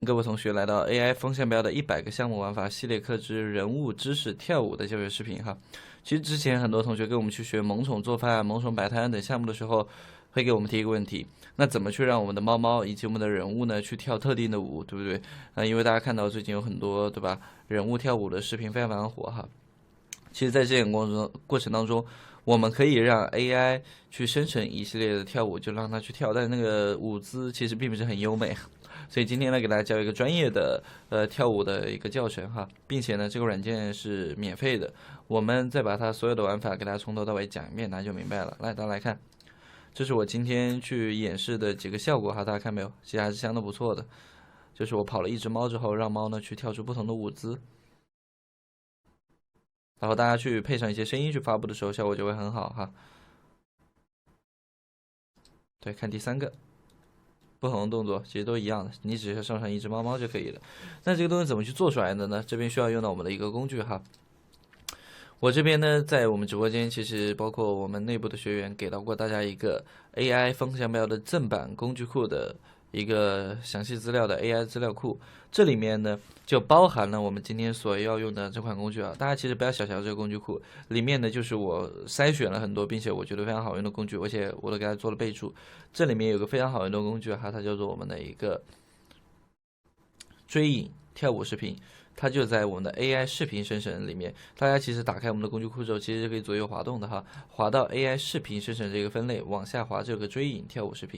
各位同學來到 AI 风向標的100個項目玩法系列課之人物知識跳舞的教學視頻哈。其實之前很多同學跟我們去學萌寵做飯、萌寵擺攤等項目的時候，會給我們提一個問題：那怎麼去讓我們的貓貓以及我們的人物呢去跳特定的舞，對不對？因為大家看到最近有很多對吧，人物跳舞的視頻非常火哈。其實，在這個過程當中，我們可以讓 AI 去生成一系列的跳舞，就讓它去跳，但那個舞姿其實並不是很優美。所以今天呢，給大家教一個專業的跳舞的一個教程哈，並且呢，這個軟件是免費的。我們再把它所有的玩法給大家從頭到尾講一遍，大家就明白了。來，大家來看，這是我今天去演示的幾個效果哈，大家看沒有？其實還是相當不錯的。就是我跑了一隻貓之後，讓貓呢去跳出不同的舞姿，然後大家去配上一些聲音去發布的時候，效果就會很好哈。對，看第三個。不同的動作其實都一樣的，你只是上傳一只貓猫就可以了。那這個東西怎麼去做出來的呢？這邊需要用到我們的一個工具哈。我這邊呢，在我們直播間，其實包括我們內部的學員給到過大家一個 AI 風向標的正版工具庫的一個詳細資料的 AI 資料庫，這裡面呢就包含了我們今天所要用的這款工具啊。大家其實不要小瞧這個工具庫，裡面呢就是我篩選了很多，並且我覺得非常好用的工具，而且我都給它做了備注。這裡面有個非常好用的工具哈，它叫做我們的一個追影跳舞視頻。它就在我們的 AI 視頻生成裡面，大家其實打開我們的工具庫之後，其實是可以左右滑動的哈，滑到 AI 視頻生成這個分類，往下滑這個追影跳舞視頻，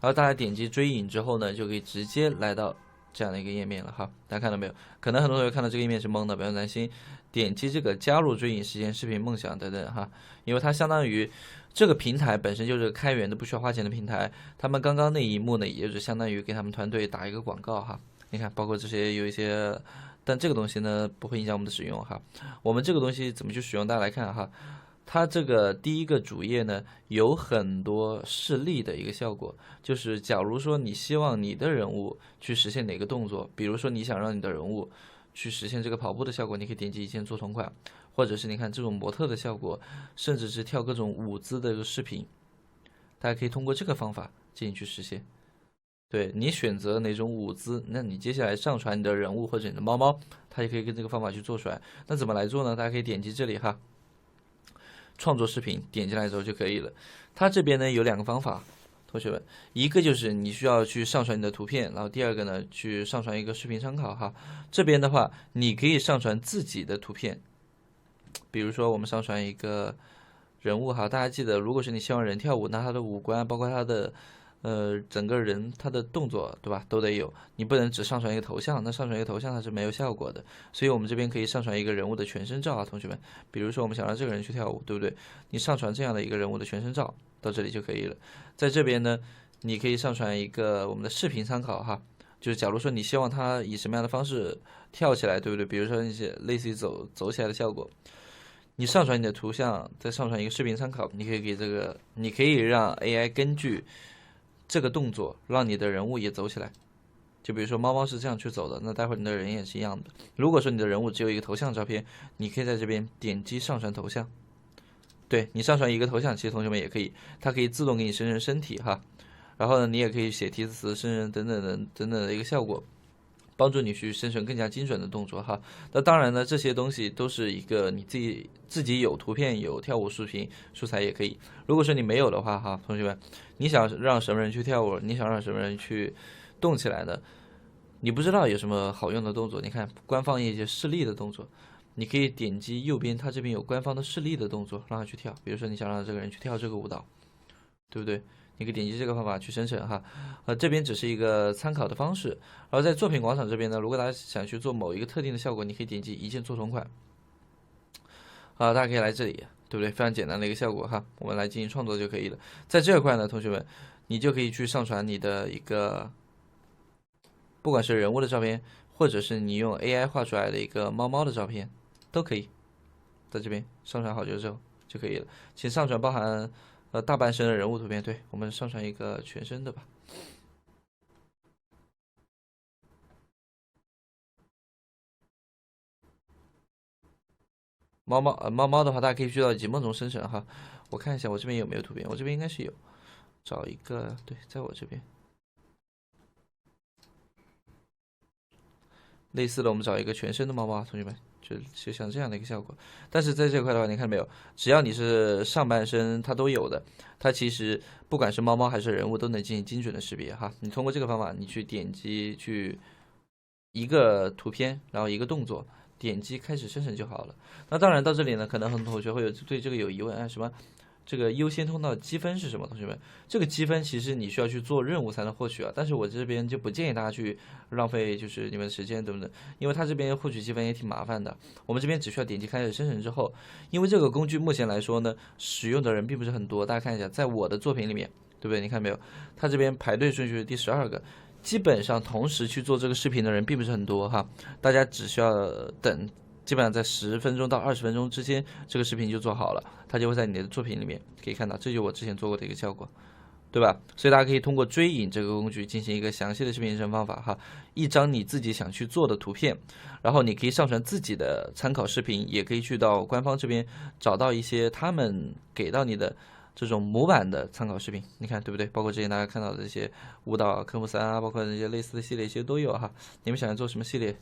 然後大家點擊追影之後呢，就可以直接來到這樣的一個頁面了哈。大家看到沒有？可能很多同學看到這個頁面是懵的，不要擔心，點擊這個加入追影實現視頻夢想等等哈，因為它相當於這個平台本身就是開源的，不需要花錢的平台。他們剛剛那一幕呢，也就是相當於給他們團隊打一個廣告哈。你看，包括這些有一些。但這個東西呢，不會影響我們的使用哈。我們這個東西怎麼去使用？大家來看哈，它這個第一個主頁呢，有很多示例的一個效果，就是假如說你希望你的人物去實現哪個動作，比如說你想讓你的人物去實現這個跑步的效果，你可以點擊一鍵做同款，或者是你看這種模特的效果，甚至是跳各種舞姿的一個視頻，大家可以通過這個方法進行去實現。對，你選擇哪種舞姿，那你接下來上傳你的人物或者你的貓貓，它也可以跟這個方法去做出來。那怎麼來做呢？大家可以點擊這裡哈，創作視頻，點進來之後就可以了。它這邊呢有兩個方法，同學們，一個就是你需要去上傳你的圖片，然後第二個呢去上傳一個視頻參考哈。這邊的話，你可以上傳自己的圖片，比如說我們上傳一個人物哈，大家記得，如果是你希望人跳舞，那他的五官包括他的。整個人他的動作對吧，都得有，你不能只上傳一個頭像，那上傳一個頭像它是沒有效果的。所以我們這邊可以上傳一個人物的全身照啊，同學們，比如說我們想讓這個人去跳舞，對不對？你上傳這樣的一個人物的全身照到這裡就可以了。在這邊呢，你可以上傳一個我們的視頻參考哈，就是假如說你希望他以什麼樣的方式跳起來，對不對？比如說那些類似於走起來的效果，你上傳你的圖像，再上傳一個視頻參考，你可以給這個，你可以讓 AI 根據這個動作讓你的人物也走起來，就比如說貓貓是這樣去走的，那待會兒你的人也是一樣的。如果說你的人物只有一個頭像照片，你可以在這邊點擊上傳頭像，對，你上傳一個頭像，其實同學們也可以，它可以自動給你生成身體哈，然後呢，你也可以寫提詞、生成等等的一個效果，幫助你去生成更加精準的動作哈。那當然呢，這些東西都是一個你自己有图片有跳舞视頻素材也可以。如果說你没有的話哈，同學們，你想讓什麼人去跳舞，你想讓什麼人去動起來呢？你不知道有什麼好用的動作，你看官方一些示例的动作，你可以點擊右邊，它這邊有官方的示例的動作，讓他去跳。比如說你想讓這個人去跳這個舞蹈，對不對？你可以點擊這個方法去生成哈，這邊只是一個參考的方式。然後在作品廣場這邊呢，如果大家想去做某一個特定的效果，你可以點擊一鍵做同款。大家可以來這裡，對不對？非常簡單的一個效果哈，我們來進行創作就可以了。在這塊呢，同學們，你就可以去上傳你的一個，不管是人物的照片，或者是你用 AI 畫出來的一個貓貓的照片，都可以在這邊上傳好之後就可以了。請上傳包含大半身的人物圖片，对，我們上傳一個全身的吧。猫貓的話，大家可以去到以及梦中生成哈。我看一下我這邊有沒有圖片，我這邊應該是有，找一個，對，在我這邊。類似的，我們找一個全身的猫貓，同學們就像這樣的一個效果。但是在這塊的話，你看沒有，只要你是上半身它都有的，它其實不管是猫貓還是人物都能進行精準的識別哈。你通過這個方法，你去點擊去一個圖片，然後一個動作，點擊開始生成就好了。那當然到這裡呢，可能很多同學會對這個有疑問啊，什麼？這個優先通道積分是什麼？同學們，這個積分其實你需要去做任務才能獲取啊。但是我這邊就不建議大家去浪費就是你們的時間，對不對？因為它這邊獲取積分也挺麻煩的。我們這邊只需要點擊開始生成之後，因為這個工具目前來說呢，使用的人並不是很多。大家看一下，在我的作品裡面，對不對？你看沒有？它這邊排隊順序是第12個，基本上同時去做這個視頻的人並不是很多哈。大家只需要等。基本上在10分鐘到20分鐘之間，這個視頻就做好了，它就會在你的作品裡面可以看到，這就是我之前做過的一個效果，對吧？所以大家可以通過追影這个工具進行一個詳細的視頻生成方法哈，一張你自己想去做的圖片，然後你可以上傳自己的參考視頻，也可以去到官方這邊找到一些他們給到你的這種模板的參考視頻，你看對不對？包括之前大家看到的這些舞蹈科目3啊，包括那些類似的系列，其實都有哈。你們想要做什麼系列，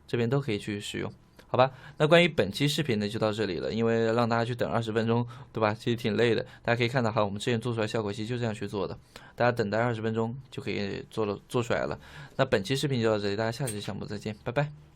這邊都可以去使用。好吧，那關於本期視頻呢就到這裡了，因為讓大家去等20分鐘，對吧？其實挺累的。大家可以看到哈，我們之前做出來效果其實就這樣去做的，大家等待20分鐘就可以做出來了。那本期視頻就到這裡，大家下期項目再見，拜拜。